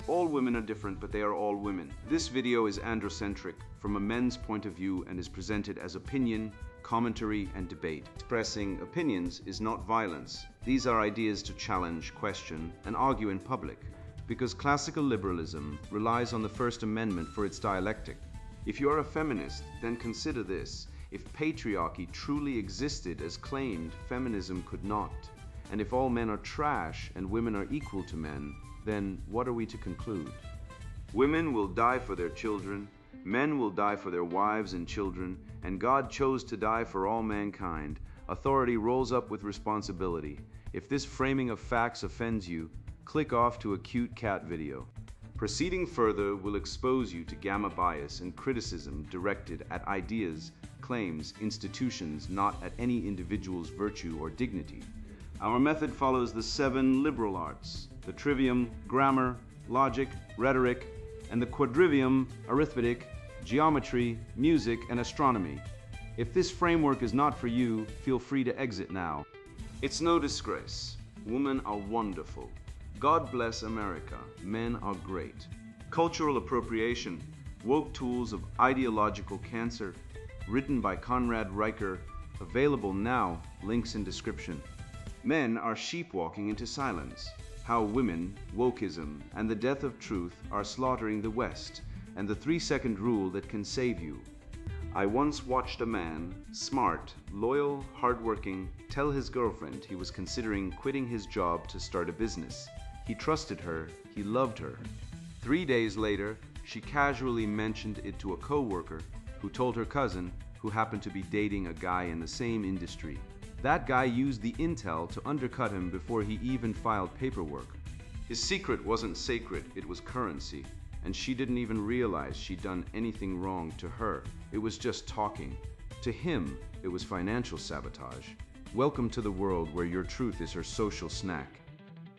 All women are different, but they are all women. This video is androcentric from a men's point of view and is presented as opinion, commentary, and debate. Expressing opinions is not violence. These are ideas to challenge, question, and argue in public, because classical liberalism relies on the First Amendment for its dialectic. If you are a feminist, then consider this. If patriarchy truly existed as claimed, feminism could not. And if all men are trash and women are equal to men, then what are we to conclude? Women will die for their children, men will die for their wives and children, and God chose to die for all mankind. Authority rolls up with responsibility. If this framing of facts offends you, click off to a cute cat video. Proceeding further will expose you to gamma bias and criticism directed at ideas, claims, institutions, not at any individual's virtue or dignity. Our method follows the 7 liberal arts, the trivium, grammar, logic, rhetoric, and the quadrivium, arithmetic, geometry, music, and astronomy. If this framework is not for you, feel free to exit now. It's no disgrace. Women are wonderful. God bless America. Men are great. Cultural appropriation, woke tools of ideological cancer, written by Conrad Riker, available now, links in description. Men are sheep walking into silence. How women, wokeism, and the death of truth are slaughtering the West, and the 3-second rule that can save you. I once watched a man, smart, loyal, hardworking, tell his girlfriend he was considering quitting his job to start a business. He trusted her, he loved her. 3 days later, she casually mentioned it to a co-worker who told her cousin, who happened to be dating a guy in the same industry. That guy used the intel to undercut him before he even filed paperwork. His secret wasn't sacred, it was currency, and she didn't even realize she'd done anything wrong to her. It was just talking. To him, it was financial sabotage. Welcome to the world where your truth is her social snack.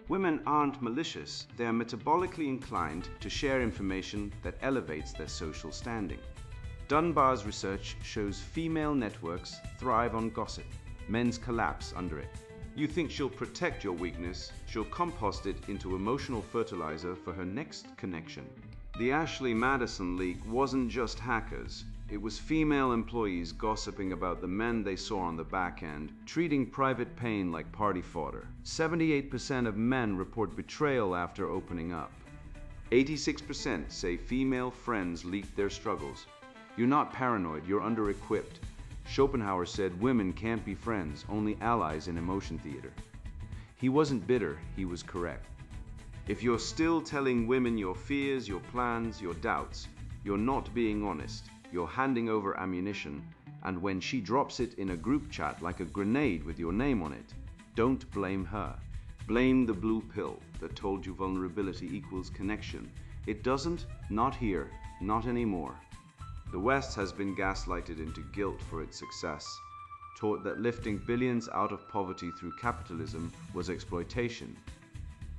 Women aren't malicious, they are metabolically inclined to share information that elevates their social standing. Dunbar's research shows female networks thrive on gossip. Men's collapse under it. You think she'll protect your weakness, she'll compost it into emotional fertilizer for her next connection. The Ashley Madison leak wasn't just hackers. It was female employees gossiping about the men they saw on the back end, treating private pain like party fodder. 78% of men report betrayal after opening up. 86% say female friends leaked their struggles. You're not paranoid, you're under-equipped. Schopenhauer said women can't be friends, only allies in emotion theater. He wasn't bitter, he was correct. If you're still telling women your fears, your plans, your doubts, you're not being honest, you're handing over ammunition, and when she drops it in a group chat like a grenade with your name on it, don't blame her. Blame the blue pill that told you vulnerability equals connection. It doesn't, not here, not anymore. The West has been gaslighted into guilt for its success, taught that lifting billions out of poverty through capitalism was exploitation.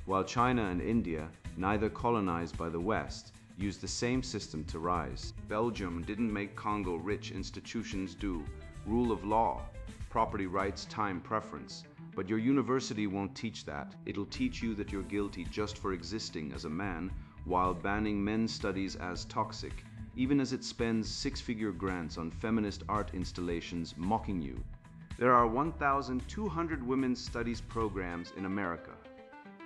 While China and India, neither colonized by the West, used the same system to rise. Belgium didn't make Congo rich, institutions do. Rule of law, property rights, time preference. But your university won't teach that. It'll teach you that you're guilty just for existing as a man, while banning men's studies as toxic, even as it spends 6-figure grants on feminist art installations mocking you. There are 1,200 women's studies programs in America.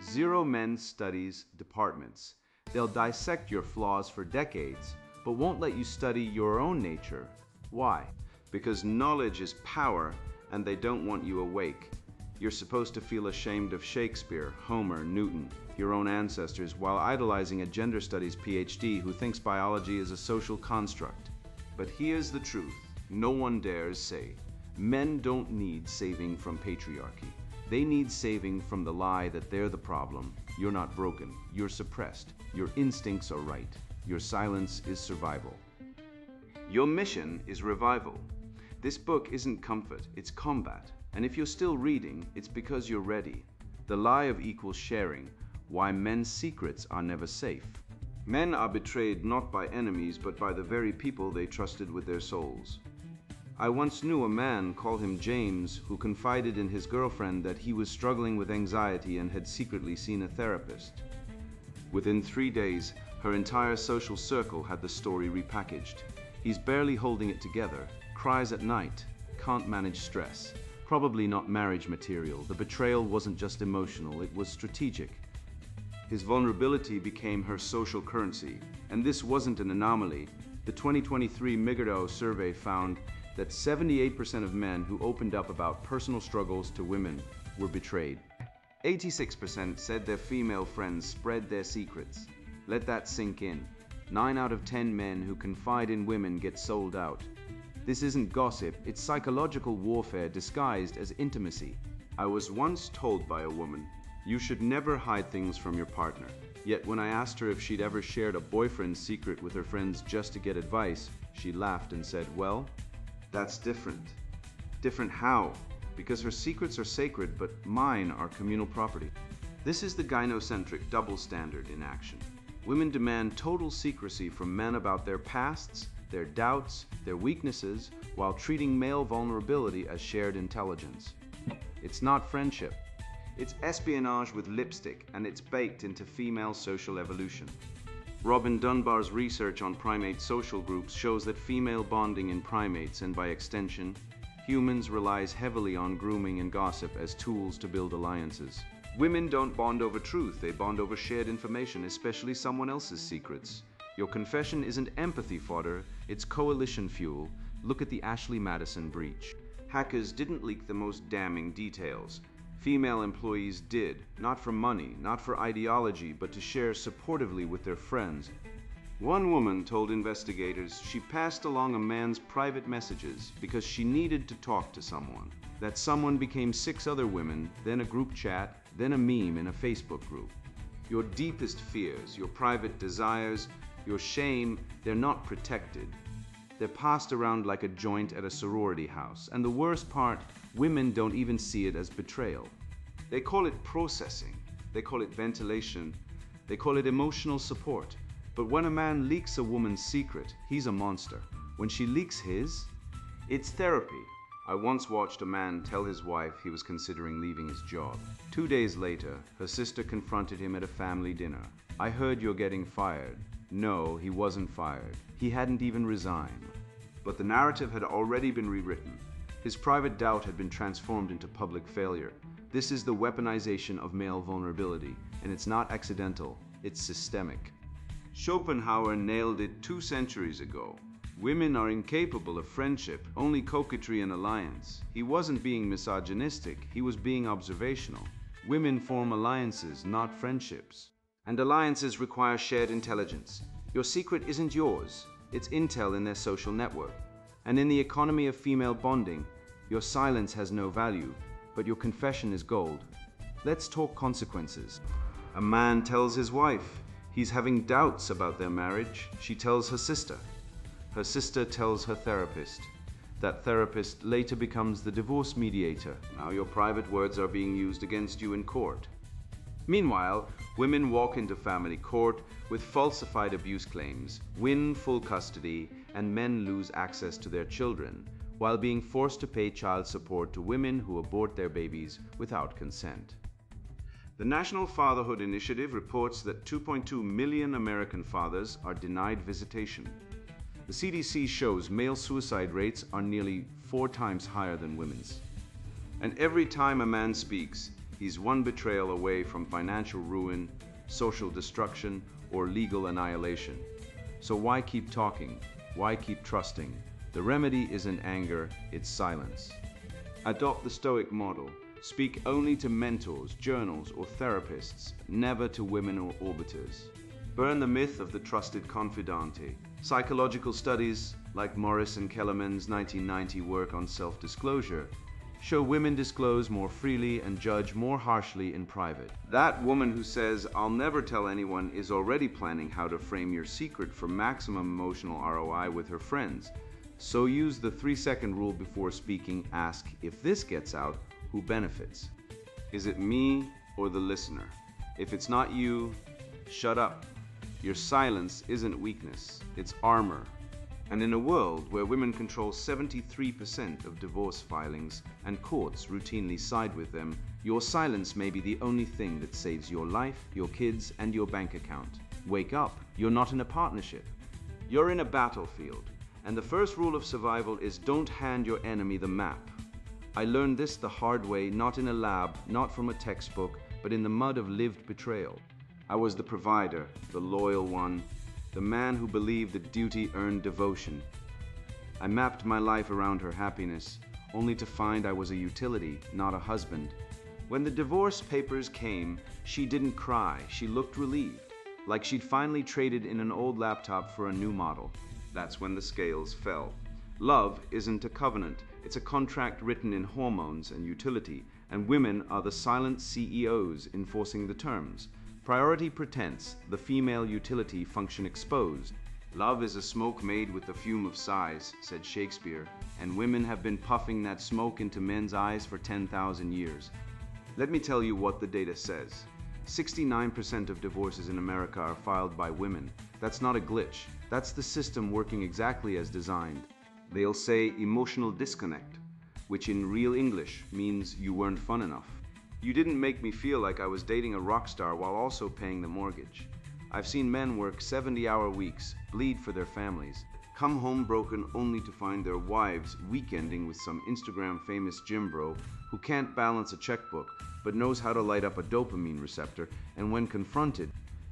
0 men's studies departments. They'll dissect your flaws for decades, but won't let you study your own nature. Why? Because knowledge is power, and they don't want you awake. You're supposed to feel ashamed of Shakespeare, Homer, Newton, your own ancestors, while idolizing a gender studies PhD who thinks biology is a social construct. But here's the truth, no one dares say. Men don't need saving from patriarchy. They need saving from the lie that they're the problem. You're not broken, you're suppressed, your instincts are right, your silence is survival. Your mission is revival. This book isn't comfort, it's combat. And if you're still reading, it's because you're ready. The lie of equal sharing, why men's secrets are never safe. Men are betrayed not by enemies, but by the very people they trusted with their souls. I once knew a man, call him James, who confided in his girlfriend that he was struggling with anxiety and had secretly seen a therapist. Within 3 days, her entire social circle had the story repackaged. He's barely holding it together, cries at night, can't manage stress. Probably not marriage material. The betrayal wasn't just emotional, it was strategic. His vulnerability became her social currency, and this wasn't an anomaly. The 2023 Migado survey found that 78% of men who opened up about personal struggles to women were betrayed. 86% said their female friends spread their secrets. Let that sink in. 9 out of 10 men who confide in women get sold out. This isn't gossip, it's psychological warfare disguised as intimacy. I was once told by a woman, "You should never hide things from your partner." Yet when I asked her if she'd ever shared a boyfriend's secret with her friends just to get advice, she laughed and said, "Well, that's different." Different how? Because her secrets are sacred, but mine are communal property. This is the gynocentric double standard in action. Women demand total secrecy from men about their pasts, their doubts, their weaknesses, while treating male vulnerability as shared intelligence. It's not friendship. It's espionage with lipstick, and it's baked into female social evolution. Robin Dunbar's research on primate social groups shows that female bonding in primates, and by extension, humans, relies heavily on grooming and gossip as tools to build alliances. Women don't bond over truth, they bond over shared information, especially someone else's secrets. Your confession isn't empathy fodder, it's coalition fuel. Look at the Ashley Madison breach. Hackers didn't leak the most damning details. Female employees did, not for money, not for ideology, but to share supportively with their friends. One woman told investigators she passed along a man's private messages because she needed to talk to someone. That someone became 6 other women, then a group chat, then a meme in a Facebook group. Your deepest fears, your private desires, your shame, they're not protected. They're passed around like a joint at a sorority house. And the worst part, women don't even see it as betrayal. They call it processing. They call it ventilation. They call it emotional support. But when a man leaks a woman's secret, he's a monster. When she leaks his, it's therapy. I once watched a man tell his wife he was considering leaving his job. 2 days later, her sister confronted him at a family dinner. "I heard you're getting fired." No, he wasn't fired. He hadn't even resigned. But the narrative had already been rewritten. His private doubt had been transformed into public failure. This is the weaponization of male vulnerability, and it's not accidental, it's systemic. Schopenhauer nailed it 2 centuries ago. Women are incapable of friendship, only coquetry and alliance. He wasn't being misogynistic, he was being observational. Women form alliances, not friendships. And alliances require shared intelligence. Your secret isn't yours, it's intel in their social network. And in the economy of female bonding, your silence has no value, but your confession is gold. Let's talk consequences. A man tells his wife he's having doubts about their marriage. She tells her sister. Her sister tells her therapist. That therapist later becomes the divorce mediator. Now your private words are being used against you in court. Meanwhile, women walk into family court with falsified abuse claims, win full custody, and men lose access to their children, while being forced to pay child support to women who abort their babies without consent. The National Fatherhood Initiative reports that 2.2 million American fathers are denied visitation. The CDC shows male suicide rates are nearly 4 times higher than women's. And every time a man speaks, he's one betrayal away from financial ruin, social destruction, or legal annihilation. So why keep talking? Why keep trusting? The remedy isn't anger, it's silence. Adopt the Stoic model. Speak only to mentors, journals, or therapists, never to women or orbiters. Burn the myth of the trusted confidante. Psychological studies, like Morris and Kellerman's 1990 work on self-disclosure, show women disclose more freely and judge more harshly in private. That woman who says, "I'll never tell anyone," is already planning how to frame your secret for maximum emotional ROI with her friends. So use the 3-second rule before speaking. Ask, if this gets out, who benefits? Is it me or the listener? If it's not you, shut up. Your silence isn't weakness, it's armor. And in a world where women control 73% of divorce filings and courts routinely side with them, Your silence may be the only thing that saves your life, your kids, and your bank account. Wake up. You're not in a partnership. You're in a battlefield. And the first rule of survival is don't hand your enemy the map. I learned this the hard way, not in a lab, not from a textbook, but in the mud of lived betrayal. I was the provider, the loyal one, the man who believed that duty earned devotion. I mapped my life around her happiness, only to find I was a utility, not a husband. When the divorce papers came, she didn't cry. She looked relieved, like she'd finally traded in an old laptop for a new model. That's when the scales fell. Love isn't a covenant. It's a contract written in hormones and utility, and women are the silent CEOs enforcing the terms. Priority pretense, the female utility function exposed. Love is a smoke made with the fume of sighs, said Shakespeare, and women have been puffing that smoke into men's eyes for 10,000 years. Let me tell you what the data says. 69% of divorces in America are filed by women. That's not a glitch. That's the system working exactly as designed. They'll say emotional disconnect, which in real English means you weren't fun enough. You didn't make me feel like I was dating a rock star while also paying the mortgage. I've seen men work 70-hour weeks, bleed for their families, come home broken only to find their wives weekending with some Instagram famous gym bro who can't balance a checkbook but knows how to light up a dopamine receptor, and when confronted,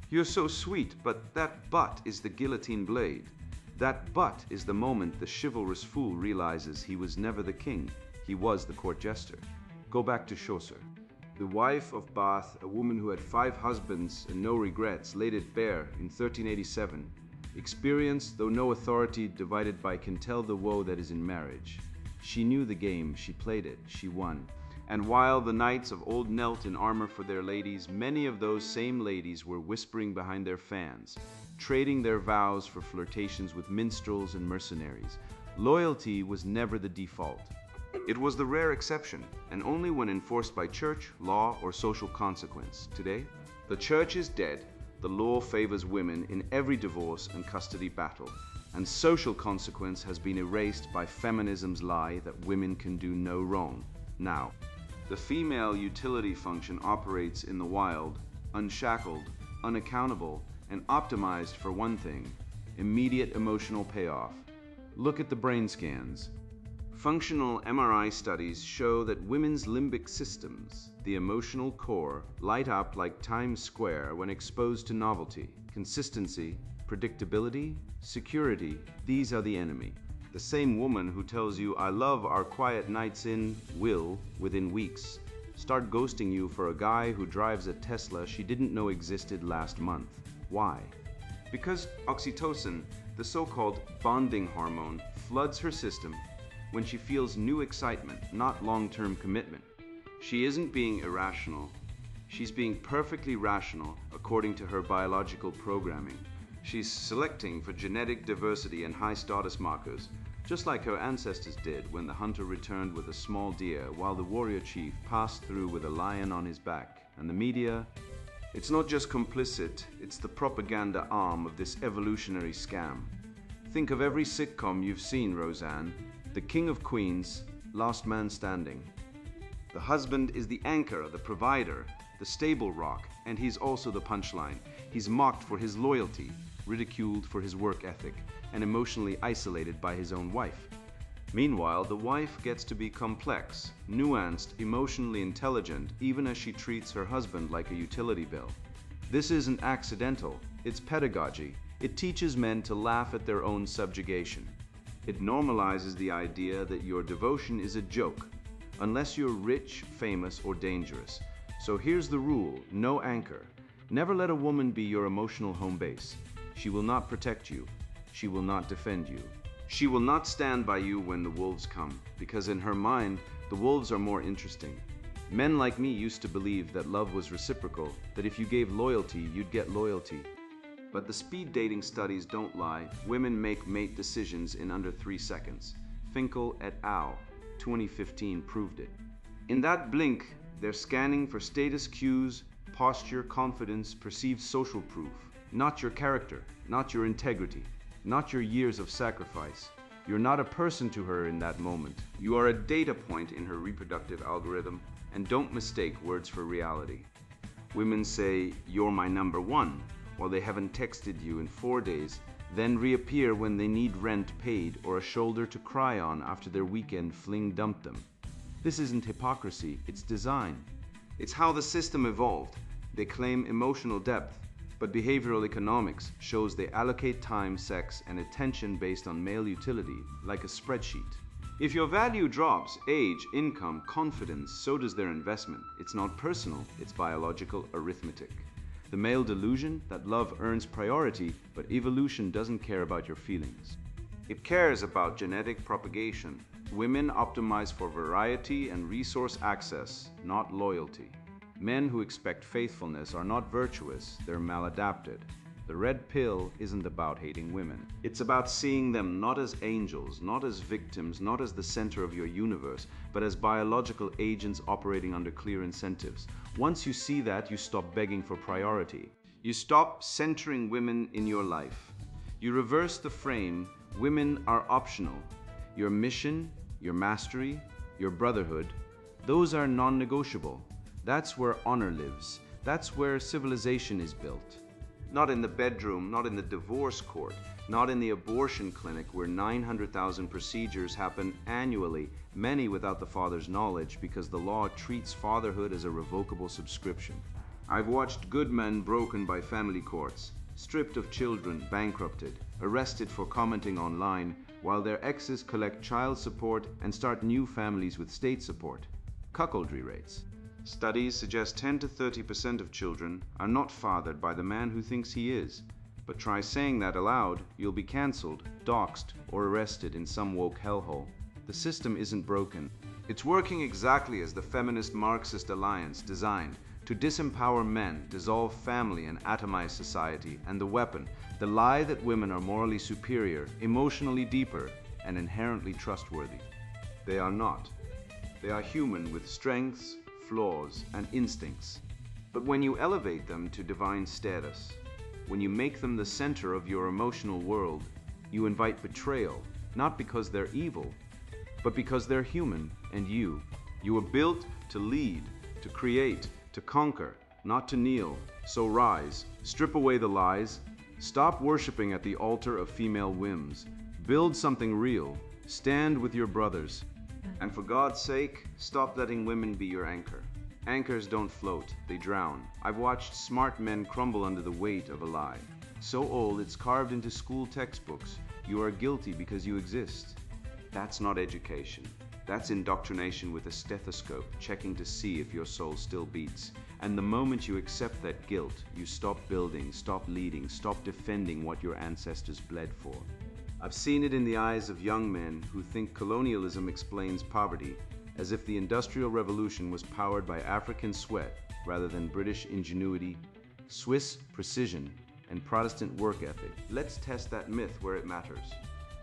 "You're so sweet, but that butt is the guillotine blade." That butt is the moment the chivalrous fool realizes he was never the king, he was the court jester. Go back to Chaucer. The wife of Bath, a woman who had 5 husbands and no regrets, laid it bare in 1387. Experience, though no authority, divided by can tell the woe that is in marriage. She knew the game, she played it, she won. And while the knights of old knelt in armor for their ladies, many of those same ladies were whispering behind their fans, trading their vows for flirtations with minstrels and mercenaries. Loyalty was never the default. It was the rare exception, and only when enforced by church, law, or social consequence. Today, the church is dead, the law favors women in every divorce and custody battle, and social consequence has been erased by feminism's lie that women can do no wrong. Now, the female utility function operates in the wild, unshackled, unaccountable, and optimized for one thing: immediate emotional payoff. Look at the brain scans. Functional MRI studies show that women's limbic systems, the emotional core, light up like Times Square when exposed to novelty. Consistency, predictability, security, these are the enemy. The same woman who tells you, "I love our quiet nights in," will, within weeks, start ghosting you for a guy who drives a Tesla she didn't know existed last month. Why? Because oxytocin, the so-called bonding hormone, floods her system when she feels new excitement, not long-term commitment. She isn't being irrational. She's being perfectly rational according to her biological programming. She's selecting for genetic diversity and high status markers, just like her ancestors did when the hunter returned with a small deer while the warrior chief passed through with a lion on his back. And the media? It's not just complicit, it's the propaganda arm of this evolutionary scam. Think of every sitcom you've seen, Roseanne. The King of Queens, last man standing. The husband is the anchor, the provider, the stable rock, and he's also the punchline. He's mocked for his loyalty, ridiculed for his work ethic, and emotionally isolated by his own wife. Meanwhile, the wife gets to be complex, nuanced, emotionally intelligent, even as she treats her husband like a utility bill. This isn't accidental, it's pedagogy. It teaches men to laugh at their own subjugation. It normalizes the idea that your devotion is a joke, unless you're rich, famous, or dangerous. So here's the rule: no anchor. Never let a woman be your emotional home base. She will not protect you. She will not defend you. She will not stand by you when the wolves come, because in her mind, the wolves are more interesting. Men like me used to believe that love was reciprocal, that if you gave loyalty, you'd get loyalty. But the speed dating studies don't lie. Women make mate decisions in under 3 seconds. Finkel et al. 2015 proved it. In that blink, they're scanning for status cues, posture, confidence, perceived social proof. Not your character, not your integrity, not your years of sacrifice. You're not a person to her in that moment. You are a data point in her reproductive algorithm, And don't mistake words for reality. Women say, "You're my number one," while they haven't texted you in 4 days, then reappear when they need rent paid or a shoulder to cry on after their weekend fling dumped them. This isn't hypocrisy, it's design. It's how the system evolved. They claim emotional depth, but behavioral economics shows they allocate time, sex, and attention based on male utility, like a spreadsheet. If your value drops, age, income, confidence, so does their investment. It's not personal, it's biological arithmetic. The male delusion that love earns priority, but evolution doesn't care about your feelings. It cares about genetic propagation. Women optimize for variety and resource access, not loyalty. Men who expect faithfulness are not virtuous, they're maladapted. The red pill isn't about hating women. It's about seeing them not as angels, not as victims, not as the center of your universe, but as biological agents operating under clear incentives. Once you see that, you stop begging for priority. You stop centering women in your life. You reverse the frame, women are optional. Your mission, your mastery, your brotherhood, those are non-negotiable. That's where honor lives. That's where civilization is built. Not in the bedroom, not in the divorce court, not in the abortion clinic where 900,000 procedures happen annually, many without the father's knowledge because the law treats fatherhood as a revocable subscription. I've watched good men broken by family courts, stripped of children, bankrupted, arrested for commenting online, while their exes collect child support and start new families with state support. Cuckoldry rates. Studies suggest 10 to 30% of children are not fathered by the man who thinks he is. But try saying that aloud, you'll be cancelled, doxxed, or arrested in some woke hellhole. The system isn't broken. It's working exactly as the feminist Marxist alliance designed to disempower men, dissolve family, and atomize society. And the weapon, the lie that women are morally superior, emotionally deeper, and inherently trustworthy. They are not. They are human with strengths, flaws, and instincts. But when you elevate them to divine status, when you make them the center of your emotional world, you invite betrayal, not because they're evil, but because they're human and you. You were built to lead, to create, to conquer, not to kneel. So rise, strip away the lies, stop worshiping at the altar of female whims, build something real, stand with your brothers. And for God's sake, stop letting women be your anchor. Anchors don't float, they drown. I've watched smart men crumble under the weight of a lie. So old it's carved into school textbooks. You are guilty because you exist. That's not education. That's indoctrination with a stethoscope, checking to see if your soul still beats. And the moment you accept that guilt, you stop building, stop leading, stop defending what your ancestors bled for. I've seen it in the eyes of young men who think colonialism explains poverty, as if the Industrial Revolution was powered by African sweat rather than British ingenuity, Swiss precision, and Protestant work ethic. Let's test that myth where it matters.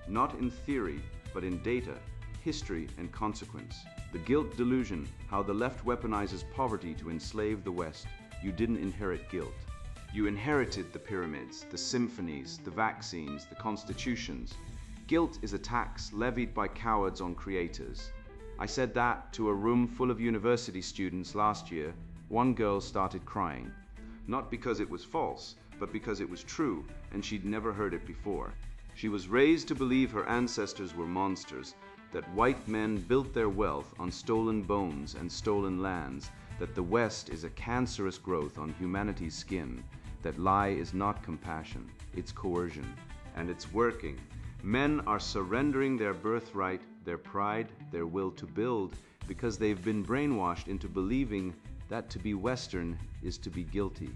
Not in theory, but in data, history, and consequence. The guilt delusion, how the left weaponizes poverty to enslave the West. You didn't inherit guilt. You inherited the pyramids, the symphonies, the vaccines, the constitutions. Guilt is a tax levied by cowards on creators. I said that to a room full of university students last year. One girl started crying. Not because it was false, but because it was true, and she'd never heard it before. She was raised to believe her ancestors were monsters, that white men built their wealth on stolen bones and stolen lands, that the West is a cancerous growth on humanity's skin, that lie is not compassion, it's coercion. And it's working. Men are surrendering their birthright, their pride, their will to build, because they've been brainwashed into believing that to be Western is to be guilty.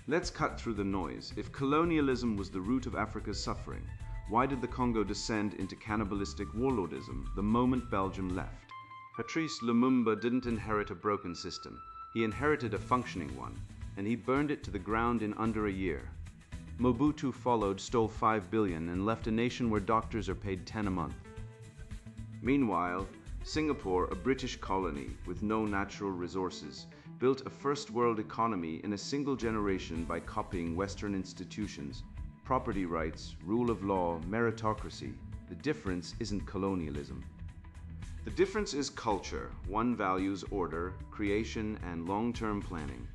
Let's cut through the noise. If colonialism was the root of Africa's suffering, why did the Congo descend into cannibalistic warlordism the moment Belgium left? Patrice Lumumba didn't inherit a broken system. He inherited a functioning one, and he burned it to the ground in under a year. Mobutu followed, stole 5 billion, and left a nation where doctors are paid 10 a month. Meanwhile, Singapore, a British colony with no natural resources, built a first-world economy in a single generation by copying Western institutions, property rights, rule of law, meritocracy. The difference isn't colonialism. The difference is culture. One values order, creation, and long-term planning.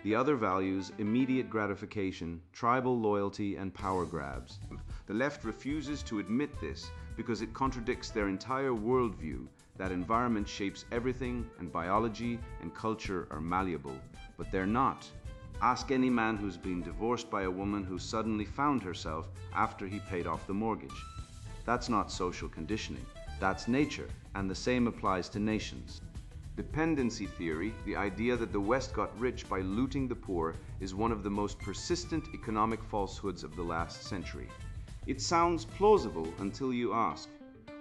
The other values immediate gratification, tribal loyalty, and power grabs. The left refuses to admit this because it contradicts their entire worldview that environment shapes everything and biology and culture are malleable, but they're not. Ask any man who's been divorced by a woman who suddenly found herself after he paid off the mortgage. That's not social conditioning. That's nature, and the same applies to nations. Dependency theory, the idea that the West got rich by looting the poor, is one of the most persistent economic falsehoods of the last century. It sounds plausible until you ask,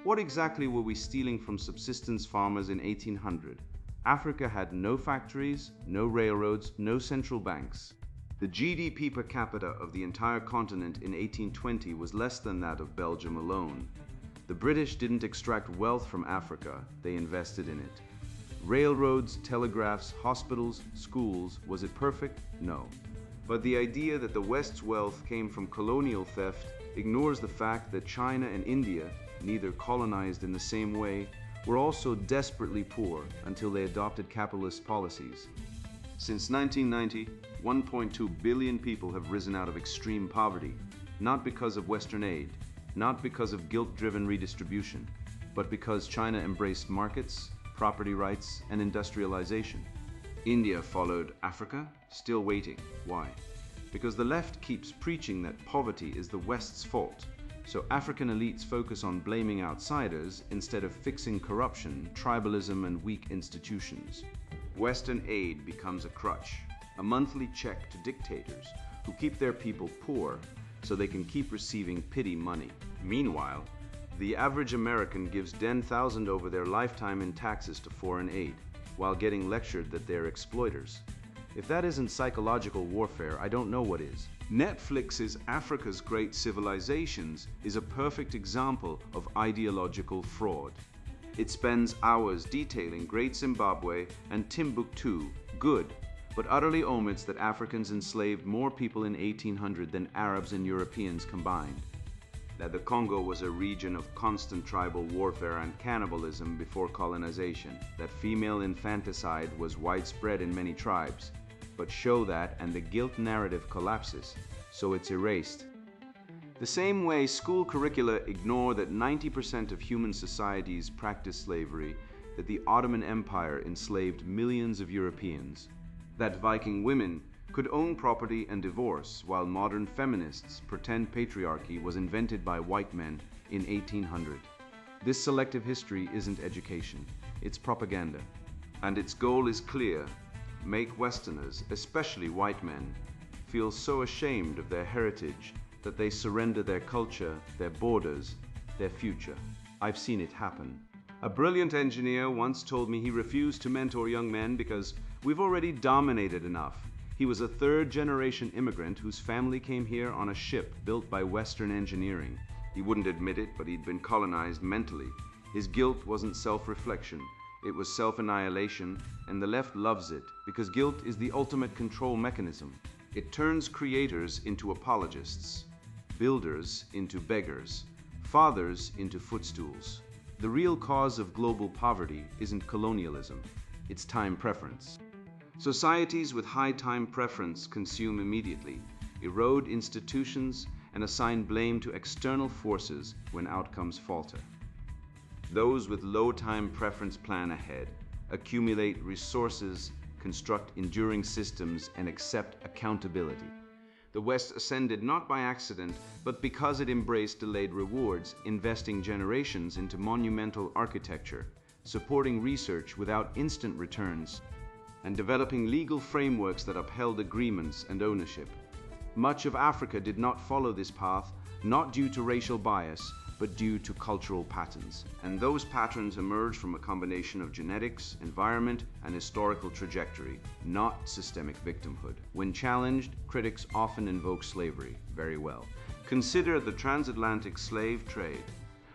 what exactly were we stealing from subsistence farmers in 1800? Africa had no factories, no railroads, no central banks. The GDP per capita of the entire continent in 1820 was less than that of Belgium alone. The British didn't extract wealth from Africa, they invested in it. Railroads, telegraphs, hospitals, schools, was it perfect? No. But the idea that the West's wealth came from colonial theft ignores the fact that China and India, neither colonized in the same way, were also desperately poor until they adopted capitalist policies. Since 1990, 1.2 billion people have risen out of extreme poverty, not because of Western aid, not because of guilt-driven redistribution, but because China embraced markets, property rights, and industrialization. India followed Africa, still waiting. Why? Because the left keeps preaching that poverty is the West's fault, so African elites focus on blaming outsiders instead of fixing corruption, tribalism, and weak institutions. Western aid becomes a crutch, a monthly check to dictators who keep their people poor so they can keep receiving pity money. Meanwhile, the average American gives $10,000 over their lifetime in taxes to foreign aid, while getting lectured that they're exploiters. If that isn't psychological warfare, I don't know what is. Netflix's Africa's Great Civilizations is a perfect example of ideological fraud. It spends hours detailing Great Zimbabwe and Timbuktu, good, but utterly omits that Africans enslaved more people in 1800 than Arabs and Europeans combined. That the Congo was a region of constant tribal warfare and cannibalism before colonization, that female infanticide was widespread in many tribes, but show that and the guilt narrative collapses, so it's erased. The same way school curricula ignore that 90% of human societies practice slavery, that the Ottoman Empire enslaved millions of Europeans, that Viking women could own property and divorce, while modern feminists pretend patriarchy was invented by white men in 1800. This selective history isn't education, it's propaganda. And its goal is clear: make Westerners, especially white men, feel so ashamed of their heritage that they surrender their culture, their borders, their future. I've seen it happen. A brilliant engineer once told me he refused to mentor young men because we've already dominated enough. He was a third-generation immigrant whose family came here on a ship built by Western engineering. He wouldn't admit it, but he'd been colonized mentally. His guilt wasn't self-reflection, it was self-annihilation, and the left loves it because guilt is the ultimate control mechanism. It turns creators into apologists, builders into beggars, fathers into footstools. The real cause of global poverty isn't colonialism, it's time preference. Societies with high time preference consume immediately, erode institutions, and assign blame to external forces when outcomes falter. Those with low time preference plan ahead, accumulate resources, construct enduring systems, and accept accountability. The West ascended not by accident, but because it embraced delayed rewards, investing generations into monumental architecture, supporting research without instant returns, and developing legal frameworks that upheld agreements and ownership. Much of Africa did not follow this path, not due to racial bias, but due to cultural patterns. And those patterns emerge from a combination of genetics, environment, and historical trajectory, not systemic victimhood. When challenged, critics often invoke slavery. Very well. Consider the transatlantic slave trade.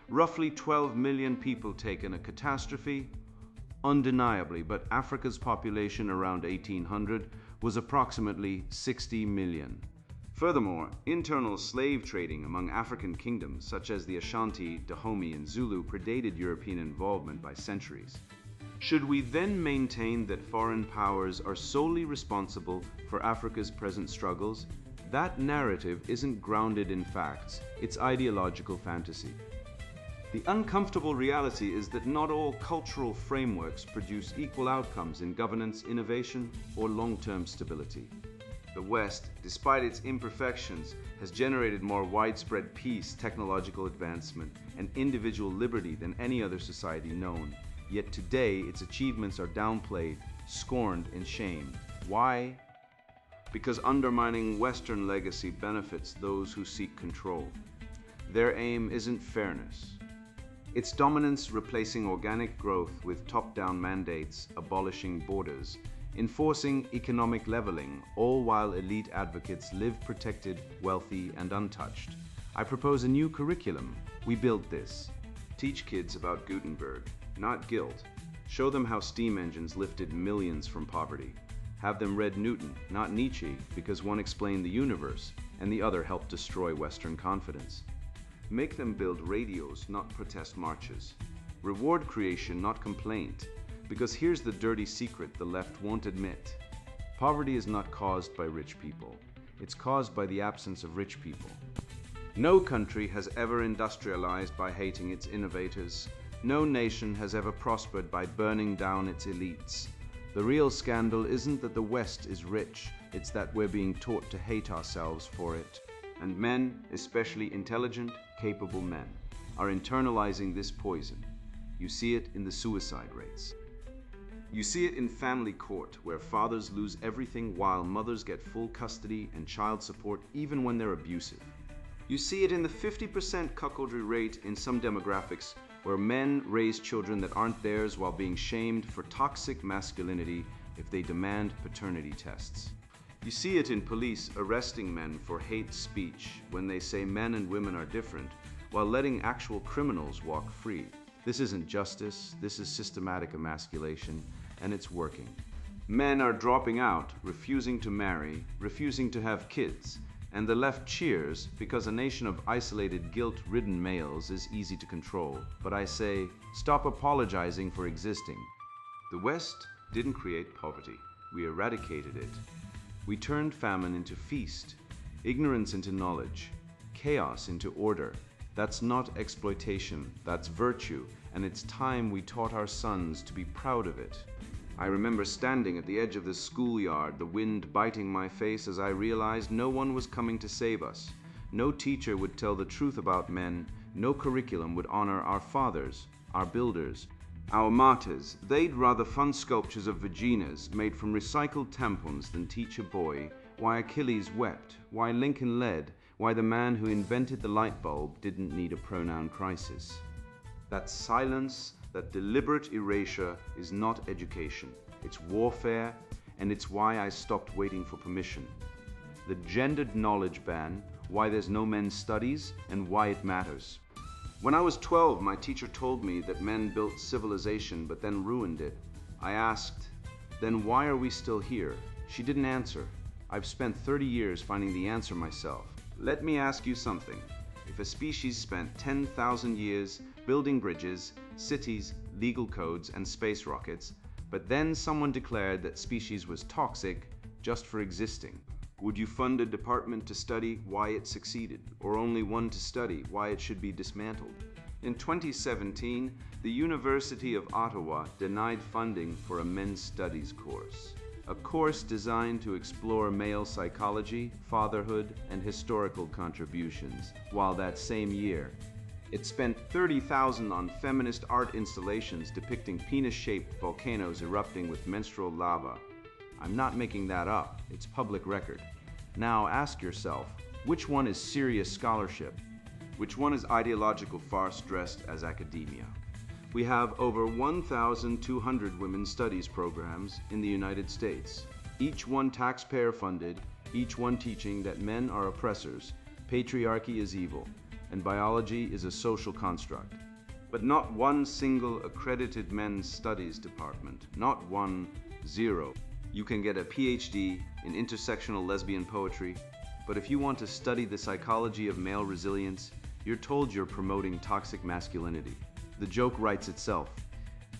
Roughly 12 million people taken, a catastrophe? Undeniably, but Africa's population around 1800 was approximately 60 million. Furthermore, internal slave trading among African kingdoms such as the Ashanti, Dahomey, and Zulu predated European involvement by centuries. Should we then maintain that foreign powers are solely responsible for Africa's present struggles? That narrative isn't grounded in facts, it's ideological fantasy. The uncomfortable reality is that not all cultural frameworks produce equal outcomes in governance, innovation, or long-term stability. The West, despite its imperfections, has generated more widespread peace, technological advancement, and individual liberty than any other society known. Yet today, its achievements are downplayed, scorned, and shamed. Why? Because undermining Western legacy benefits those who seek control. Their aim isn't fairness. Its dominance replacing organic growth with top-down mandates, abolishing borders, enforcing economic leveling, all while elite advocates live protected, wealthy, and untouched. I propose a new curriculum. We built this. Teach kids about Gutenberg, not guilt. Show them how steam engines lifted millions from poverty. Have them read Newton, not Nietzsche, because one explained the universe and the other helped destroy Western confidence. Make them build radios, not protest marches. Reward creation, not complaint. Because here's the dirty secret the left won't admit. Poverty is not caused by rich people. It's caused by the absence of rich people. No country has ever industrialized by hating its innovators. No nation has ever prospered by burning down its elites. The real scandal isn't that the West is rich, it's that we're being taught to hate ourselves for it. And men, especially intelligent, capable men, are internalizing this poison. You see it in the suicide rates. You see it in family court, where fathers lose everything while mothers get full custody and child support even when they're abusive. You see it in the 50% cuckoldry rate in some demographics, where men raise children that aren't theirs while being shamed for toxic masculinity if they demand paternity tests. You see it in police arresting men for hate speech when they say men and women are different, while letting actual criminals walk free. This isn't justice, this is systematic emasculation, and it's working. Men are dropping out, refusing to marry, refusing to have kids, and the left cheers because a nation of isolated, guilt-ridden males is easy to control. But I say, stop apologizing for existing. The West didn't create poverty, we eradicated it. We turned famine into feast, ignorance into knowledge, chaos into order. That's not exploitation, that's virtue, and it's time we taught our sons to be proud of it. I remember standing at the edge of the schoolyard, the wind biting my face as I realized no one was coming to save us. No teacher would tell the truth about men, no curriculum would honor our fathers, our builders, our martyrs. They'd rather fund sculptures of vaginas made from recycled tampons than teach a boy why Achilles wept, why Lincoln led, why the man who invented the light bulb didn't need a pronoun crisis. That silence, that deliberate erasure is not education. It's warfare, and it's why I stopped waiting for permission. The gendered knowledge ban, why there's no men's studies, and why it matters. When I was 12, my teacher told me that men built civilization but then ruined it. I asked, then why are we still here? She didn't answer. I've spent 30 years finding the answer myself. Let me ask you something. If a species spent 10,000 years building bridges, cities, legal codes, and space rockets, but then someone declared that species was toxic just for existing, would you fund a department to study why it succeeded, or only one to study why it should be dismantled? In 2017, the University of Ottawa denied funding for a men's studies course, a course designed to explore male psychology, fatherhood, and historical contributions, while that same year, it spent $30,000 on feminist art installations depicting penis-shaped volcanoes erupting with menstrual lava. I'm not making that up, it's public record. Now ask yourself, which one is serious scholarship? Which one is ideological farce dressed as academia? We have over 1,200 women's studies programs in the United States, each one taxpayer funded, each one teaching that men are oppressors, patriarchy is evil, and biology is a social construct. But not one single accredited men's studies department, not one, zero. You can get a PhD in intersectional lesbian poetry, But if you want to study the psychology of male resilience, you're told you're promoting toxic masculinity. The joke writes itself.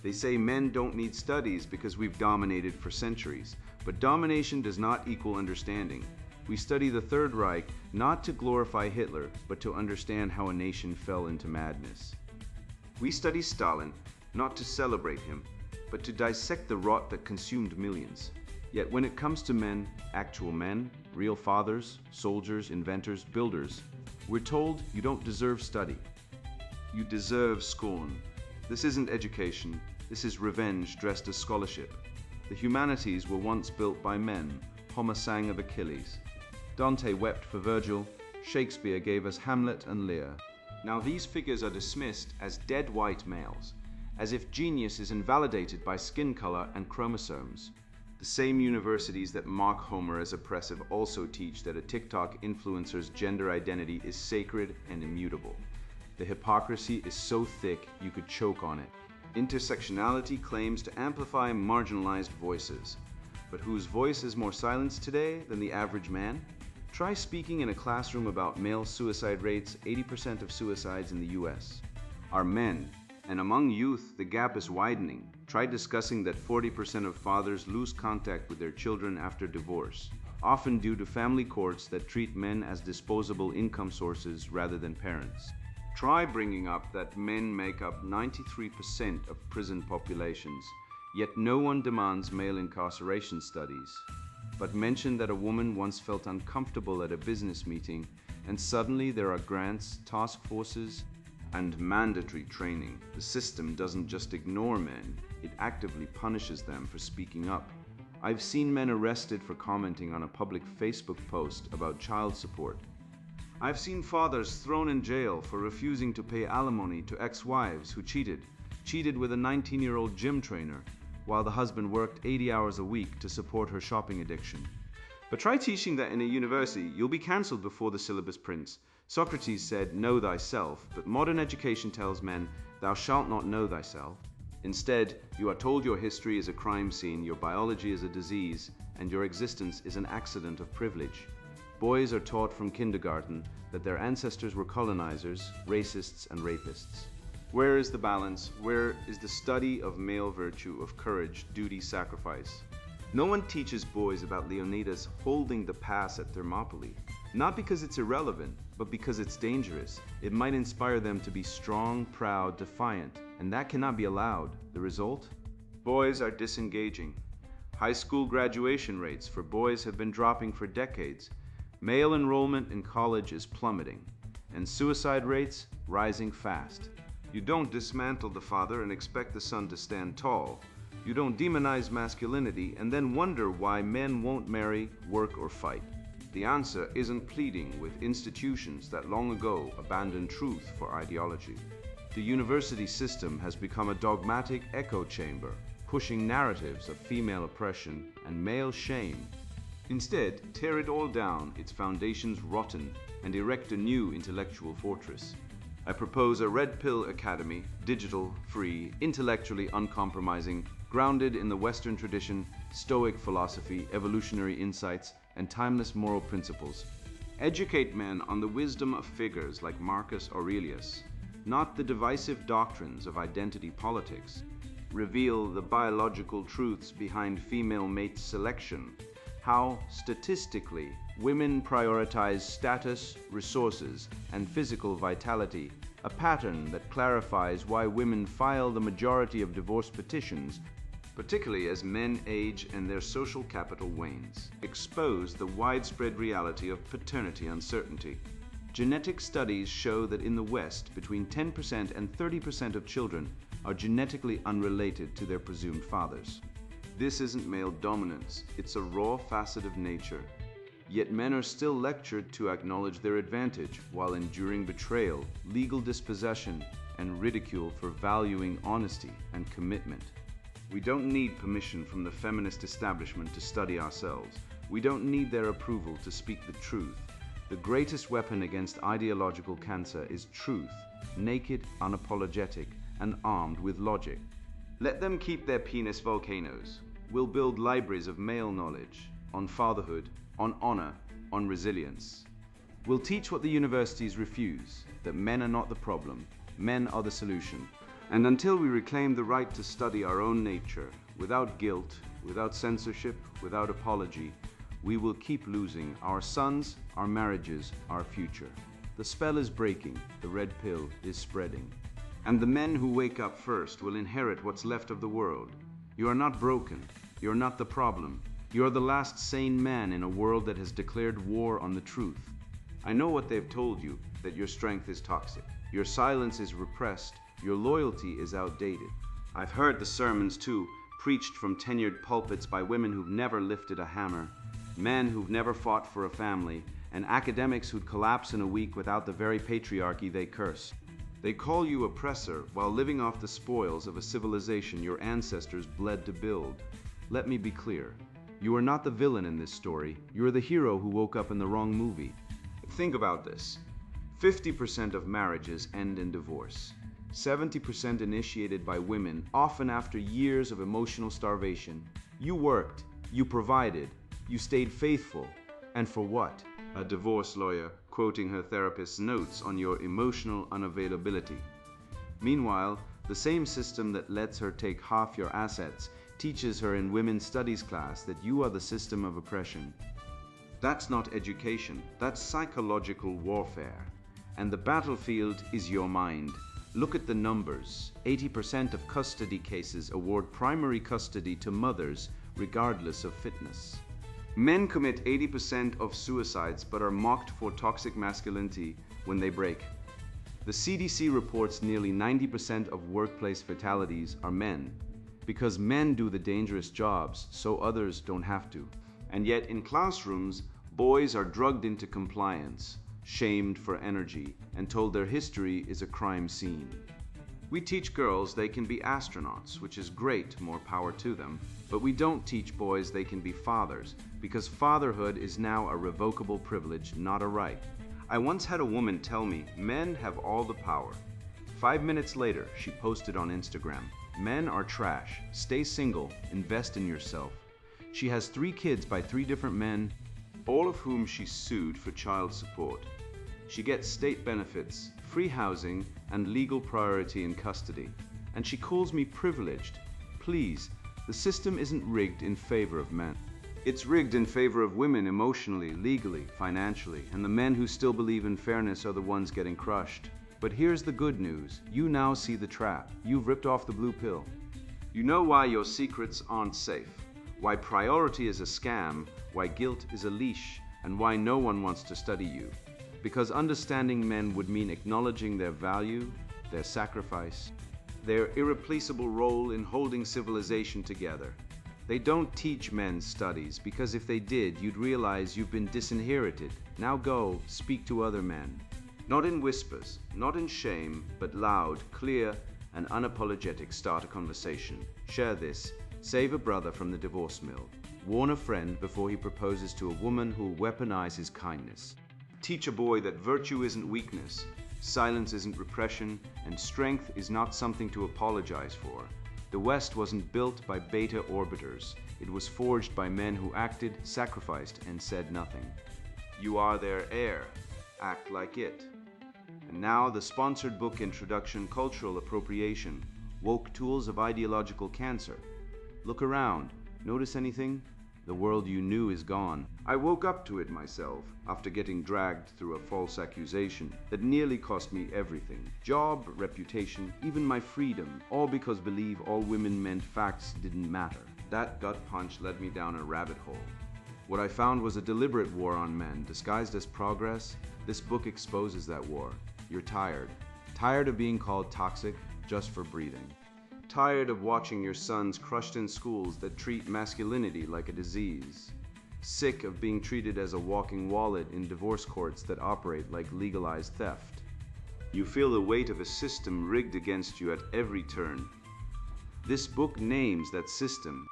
They say men don't need studies because we've dominated for centuries, but domination does not equal understanding. We study the Third Reich not to glorify Hitler, but to understand how a nation fell into madness. We study Stalin not to celebrate him, but to dissect the rot that consumed millions. Yet when it comes to men, actual men, real fathers, soldiers, inventors, builders, we're told you don't deserve study. You deserve scorn. This isn't education, this is revenge dressed as scholarship. The humanities were once built by men, Homer sang of Achilles. Dante wept for Virgil, Shakespeare gave us Hamlet and Lear. Now these figures are dismissed as dead white males, as if genius is invalidated by skin color and chromosomes. The same universities that mock Homer as oppressive also teach that a TikTok influencer's gender identity is sacred and immutable. The hypocrisy is so thick you could choke on it. Intersectionality claims to amplify marginalized voices. But whose voice is more silenced today than the average man? Try speaking in a classroom about male suicide rates. 80% of suicides in the US are men. And among youth, the gap is widening. Try discussing that 40% of fathers lose contact with their children after divorce, often due to family courts that treat men as disposable income sources rather than parents. Try bringing up that men make up 93% of prison populations, yet no one demands male incarceration studies. But mention that a woman once felt uncomfortable at a business meeting, and suddenly there are grants, task forces, and mandatory training. The system doesn't just ignore men, it actively punishes them for speaking up. I've seen men arrested for commenting on a public Facebook post about child support. I've seen fathers thrown in jail for refusing to pay alimony to ex-wives who cheated with a 19-year-old gym trainer, while the husband worked 80 hours a week to support her shopping addiction. But try teaching that in a university, you'll be cancelled before the syllabus prints. Socrates said, "Know thyself," but modern education tells men, "Thou shalt not know thyself." Instead, you are told your history is a crime scene, your biology is a disease, and your existence is an accident of privilege. Boys are taught from kindergarten that their ancestors were colonizers, racists, and rapists. Where is the balance? Where is the study of male virtue, of courage, duty, sacrifice? No one teaches boys about Leonidas holding the pass at Thermopylae. Not because it's irrelevant, but because it's dangerous. It might inspire them to be strong, proud, defiant, and that cannot be allowed. The result? Boys are disengaging. High school graduation rates for boys have been dropping for decades. Male enrollment in college is plummeting, and suicide rates rising fast. You don't dismantle the father and expect the son to stand tall. You don't demonize masculinity and then wonder why men won't marry, work, or fight. The answer isn't pleading with institutions that long ago abandoned truth for ideology. The university system has become a dogmatic echo chamber, pushing narratives of female oppression and male shame. Instead, tear it all down, its foundations rotten, and erect a new intellectual fortress. I propose a red pill academy, digital, free, intellectually uncompromising, grounded in the Western tradition, Stoic philosophy, evolutionary insights, and timeless moral principles. Educate men on the wisdom of figures like Marcus Aurelius, not the divisive doctrines of identity politics. Reveal the biological truths behind female mate selection, how, statistically, women prioritize status, resources, and physical vitality, a pattern that clarifies why women file the majority of divorce petitions, particularly as men age and their social capital wanes. Expose the widespread reality of paternity uncertainty. Genetic studies show that in the West, between 10% and 30% of children are genetically unrelated to their presumed fathers. This isn't male dominance, it's a raw facet of nature. Yet men are still lectured to acknowledge their advantage while enduring betrayal, legal dispossession, and ridicule for valuing honesty and commitment. We don't need permission from the feminist establishment to study ourselves. We don't need their approval to speak the truth. The greatest weapon against ideological cancer is truth, naked, unapologetic, and armed with logic. Let them keep their penis volcanoes. We'll build libraries of male knowledge, on fatherhood, on honor, on resilience. We'll teach what the universities refuse, that men are not the problem, men are the solution. And until we reclaim the right to study our own nature, without guilt, without censorship, without apology, we will keep losing our sons, our marriages, our future. The spell is breaking, the red pill is spreading. And the men who wake up first will inherit what's left of the world. You are not broken, you are not the problem. You are the last sane man in a world that has declared war on the truth. I know what they've told you, that your strength is toxic, your silence is repressed, your loyalty is outdated. I've heard the sermons too, preached from tenured pulpits by women who've never lifted a hammer, men who've never fought for a family, and academics who'd collapse in a week without the very patriarchy they curse. They call you oppressor while living off the spoils of a civilization your ancestors bled to build. Let me be clear. You are not the villain in this story. You are the hero who woke up in the wrong movie. Think about this. 50% of marriages end in divorce. 70% initiated by women, often after years of emotional starvation. You worked, you provided, you stayed faithful. And for what? A divorce lawyer quoting her therapist's notes on your emotional unavailability. Meanwhile, the same system that lets her take half your assets teaches her in women's studies class that you are the system of oppression. That's not education, that's psychological warfare. And the battlefield is your mind. Look at the numbers. 80% of custody cases award primary custody to mothers, regardless of fitness. Men commit 80% of suicides but are mocked for toxic masculinity when they break. The CDC reports nearly 90% of workplace fatalities are men, because men do the dangerous jobs so others don't have to. And yet in classrooms, boys are drugged into compliance, shamed for energy, and told their history is a crime scene. We teach girls they can be astronauts, which is great, more power to them, but we don't teach boys they can be fathers, because fatherhood is now a revocable privilege, not a right. I once had a woman tell me, men have all the power. 5 minutes later, she posted on Instagram, men are trash, stay single, invest in yourself. She has 3 kids by 3 different men, all of whom she sued for child support. She gets state benefits, free housing, and legal priority in custody. And she calls me privileged. Please, the system isn't rigged in favor of men. It's rigged in favor of women emotionally, legally, financially, and the men who still believe in fairness are the ones getting crushed. But here's the good news. You now see the trap. You've ripped off the blue pill. You know why your secrets aren't safe, why priority is a scam, why guilt is a leash, and why no one wants to study you. Because understanding men would mean acknowledging their value, their sacrifice, their irreplaceable role in holding civilization together. They don't teach men's studies, because if they did, you'd realize you've been disinherited. Now go, speak to other men. Not in whispers, not in shame, but loud, clear, and unapologetic. Start a conversation. Share this. Save a brother from the divorce mill. Warn a friend before he proposes to a woman who will weaponize his kindness. Teach a boy that virtue isn't weakness, silence isn't repression, and strength is not something to apologize for. The West wasn't built by beta orbiters. It was forged by men who acted, sacrificed, and said nothing. You are their heir. Act like it. And now the sponsored book introduction, Cultural Appropriation, Woke Tools of Ideological Cancer. Look around. Notice anything? The world you knew is gone. I woke up to it myself after getting dragged through a false accusation that nearly cost me everything. Job, reputation, even my freedom, all because believe all women meant facts didn't matter. That gut punch led me down a rabbit hole. What I found was a deliberate war on men disguised as progress. This book exposes that war. You're tired. Tired of being called toxic just for breathing. Tired of watching your sons crushed in schools that treat masculinity like a disease. Sick of being treated as a walking wallet in divorce courts that operate like legalized theft. You feel the weight of a system rigged against you at every turn. This book names that system.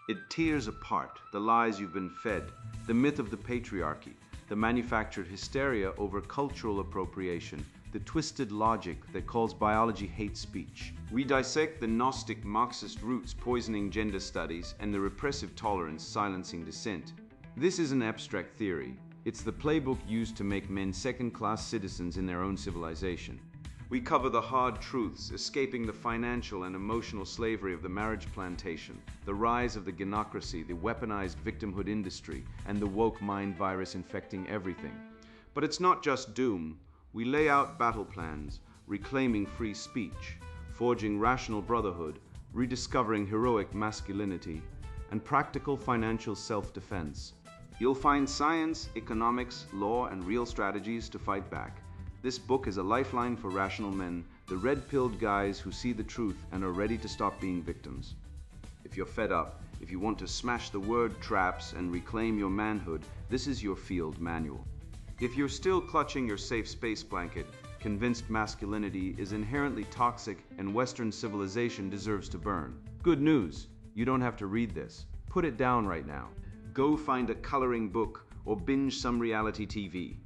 It tears apart the lies you've been fed, the myth of the patriarchy, the manufactured hysteria over cultural appropriation, the twisted logic that calls biology hate speech. We dissect the Gnostic Marxist roots poisoning gender studies and the repressive tolerance silencing dissent. This is an abstract theory. It's the playbook used to make men second-class citizens in their own civilization. We cover the hard truths, escaping the financial and emotional slavery of the marriage plantation, the rise of the gynocracy, the weaponized victimhood industry, and the woke mind virus infecting everything. But it's not just doom. We lay out battle plans, reclaiming free speech, forging rational brotherhood, rediscovering heroic masculinity, and practical financial self-defense. You'll find science, economics, law, and real strategies to fight back. This book is a lifeline for rational men, the red-pilled guys who see the truth and are ready to stop being victims. If you're fed up, if you want to smash the word traps and reclaim your manhood, this is your field manual. If you're still clutching your safe space blanket, convinced masculinity is inherently toxic and Western civilization deserves to burn, good news, you don't have to read this. Put it down right now. Go find a coloring book or binge some reality TV.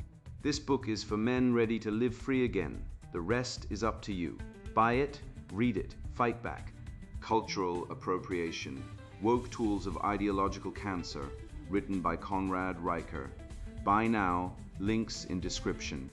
This book is for men ready to live free again. The rest is up to you. Buy it, read it, fight back. Cultural Appropriation, Woke Tools of Ideological Cancer, written by Conrad Riker. Buy now, links in description.